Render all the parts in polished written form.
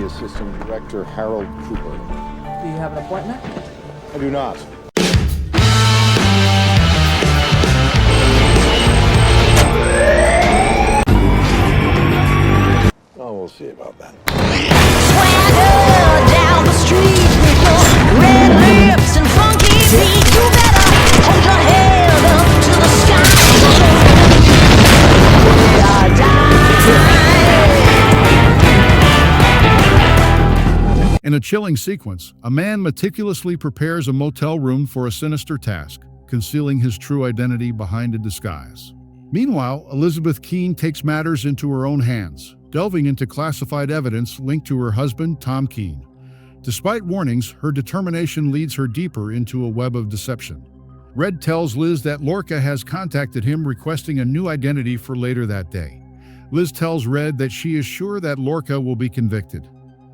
Assistant Director Harold Cooper. Do you have an appointment? I do not. Oh, we'll see about that. Swagger down the street with your red lips and funky beat. You better hold your head up to the sky. We are dying. In a chilling sequence, a man meticulously prepares a motel room for a sinister task, concealing his true identity behind a disguise. Meanwhile, Elizabeth Keene takes matters into her own hands, delving into classified evidence linked to her husband, Tom Keene. Despite warnings, her determination leads her deeper into a web of deception. Red tells Liz that Lorca has contacted him requesting a new identity for later that day. Liz tells Red that she is sure that Lorca will be convicted.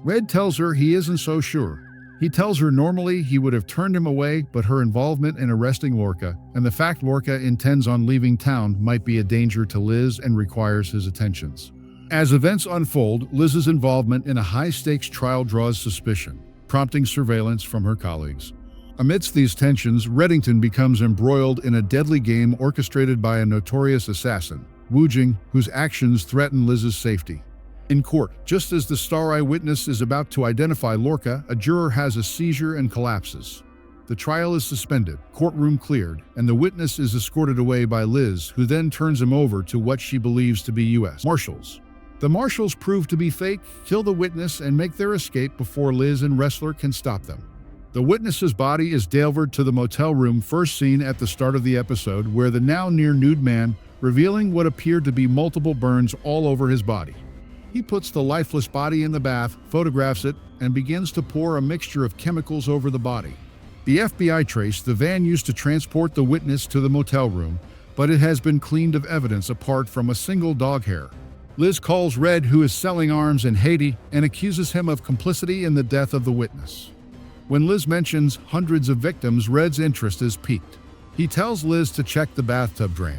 Red tells her he isn't so sure. He tells her normally he would have turned him away, but her involvement in arresting Lorca and the fact Lorca intends on leaving town might be a danger to Liz and requires his attentions. As events unfold, Liz's involvement in a high-stakes trial draws suspicion, prompting surveillance from her colleagues. Amidst these tensions, Reddington becomes embroiled in a deadly game orchestrated by a notorious assassin, Wujing, whose actions threaten Liz's safety. In court, just as the star eyewitness is about to identify Lorca, a juror has a seizure and collapses. The trial is suspended, courtroom cleared, and the witness is escorted away by Liz, who then turns him over to what she believes to be U.S. Marshals. The Marshals prove to be fake, kill the witness, and make their escape before Liz and Ressler can stop them. The witness's body is delivered to the motel room first seen at the start of the episode, where the now near-nude man, revealing what appeared to be multiple burns all over his body. He puts the lifeless body in the bath, photographs it, and begins to pour a mixture of chemicals over the body. The FBI traced the van used to transport the witness to the motel room, but it has been cleaned of evidence apart from a single dog hair. Liz calls Red, who is selling arms in Haiti, and accuses him of complicity in the death of the witness. When Liz mentions hundreds of victims, Red's interest is piqued. He tells Liz to check the bathtub drain.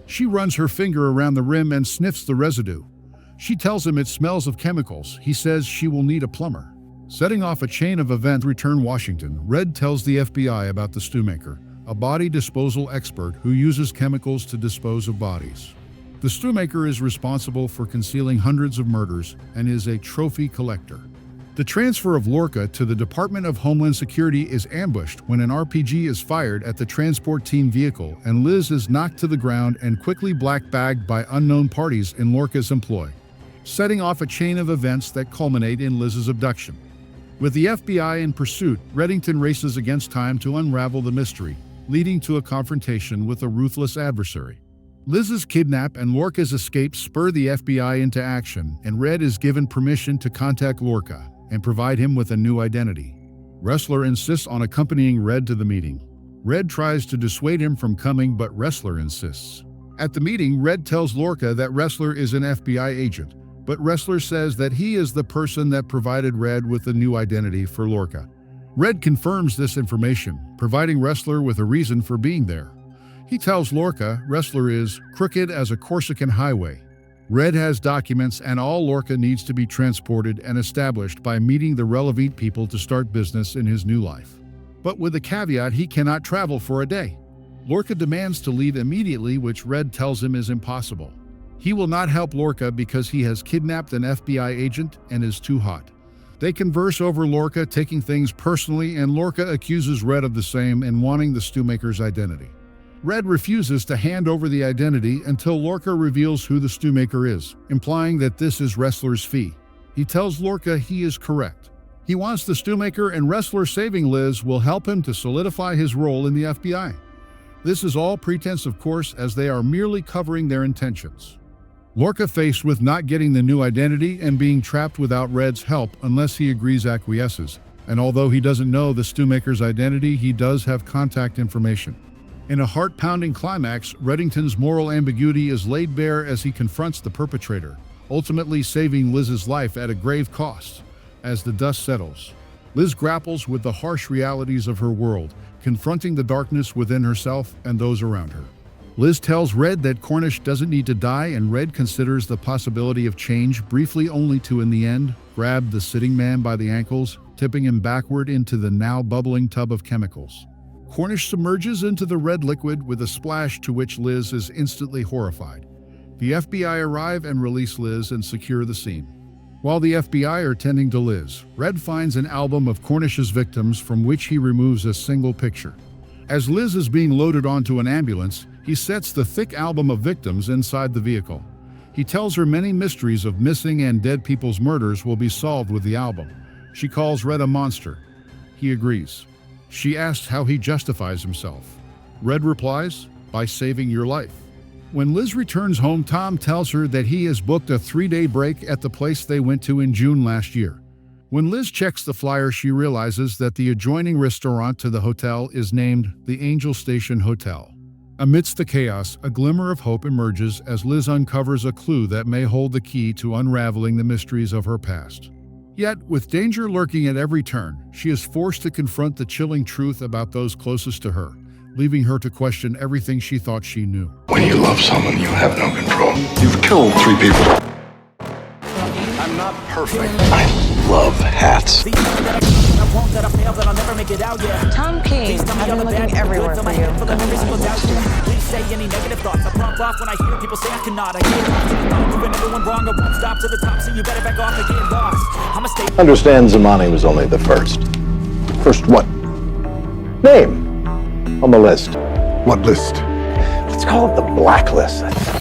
She runs her finger around the rim and sniffs the residue. She tells him it smells of chemicals. He says she will need a plumber. Setting off a chain of events return Washington, Red tells the FBI about the Stewmaker, a body disposal expert who uses chemicals to dispose of bodies. The Stewmaker is responsible for concealing hundreds of murders and is a trophy collector. The transfer of Lorca to the Department of Homeland Security is ambushed when an RPG is fired at the transport team vehicle and Liz is knocked to the ground and quickly black-bagged by unknown parties in Lorca's employ, setting off a chain of events that culminate in Liz's abduction. With the FBI in pursuit, Reddington races against time to unravel the mystery, leading to a confrontation with a ruthless adversary. Liz's kidnap and Lorca's escape spur the FBI into action, and Red is given permission to contact Lorca and provide him with a new identity. Ressler insists on accompanying Red to the meeting. Red tries to dissuade him from coming, but Ressler insists. At the meeting, Red tells Lorca that Ressler is an FBI agent, but Ressler says that he is the person that provided Red with a new identity for Lorca. Red confirms this information, providing Ressler with a reason for being there. He tells Lorca Ressler is crooked as a Corsican highway. Red has documents and all Lorca needs to be transported and established by meeting the relevant people to start business in his new life. But with a caveat, he cannot travel for a day. Lorca demands to leave immediately, which Red tells him is impossible. He will not help Lorca because he has kidnapped an FBI agent and is too hot. They converse over Lorca taking things personally, and Lorca accuses Red of the same and wanting the Stewmaker's identity. Red refuses to hand over the identity until Lorca reveals who the Stewmaker is, implying that this is Ressler's fee. He tells Lorca he is correct. He wants the Stewmaker, and Ressler saving Liz will help him to solidify his role in the FBI. This is all pretense, of course, as they are merely covering their intentions. Lorca, faced with not getting the new identity and being trapped without Red's help unless he agrees, acquiesces. And although he doesn't know the Stewmaker's identity, he does have contact information. In a heart-pounding climax, Reddington's moral ambiguity is laid bare as he confronts the perpetrator, ultimately saving Liz's life at a grave cost. As the dust settles, Liz grapples with the harsh realities of her world, confronting the darkness within herself and those around her. Liz tells Red that Cornish doesn't need to die, and Red considers the possibility of change, briefly only to, in the end, grab the sitting man by the ankles, tipping him backward into the now bubbling tub of chemicals. Cornish submerges into the red liquid with a splash to which Liz is instantly horrified. The FBI arrive and release Liz and secure the scene. While the FBI are tending to Liz, Red finds an album of Cornish's victims from which he removes a single picture. As Liz is being loaded onto an ambulance, he sets the thick album of victims inside the vehicle. He tells her many mysteries of missing and dead people's murders will be solved with the album. She calls Red a monster. He agrees. She asks how he justifies himself. Red replies, by saving your life. When Liz returns home, Tom tells her that he has booked a 3-day break at the place they went to in June last year. When Liz checks the flyer, she realizes that the adjoining restaurant to the hotel is named the Angel Station Hotel. Amidst the chaos, a glimmer of hope emerges as Liz uncovers a clue that may hold the key to unraveling the mysteries of her past. Yet, with danger lurking at every turn, she is forced to confront the chilling truth about those closest to her, leaving her to question everything she thought she knew. When you love someone, you have no control. You've killed 3 people. I'm not perfect. I love hats. Tom King, I've been looking everywhere for you. Please say any negative thoughts. I pop off when I hear people say I cannot. I get proving everyone wrong. I won't stop to the top, so you better back off and get lost. I'ma stay. Understand Zamani was only the first. First what? Name on the list. What list? Let's call it the Blacklist.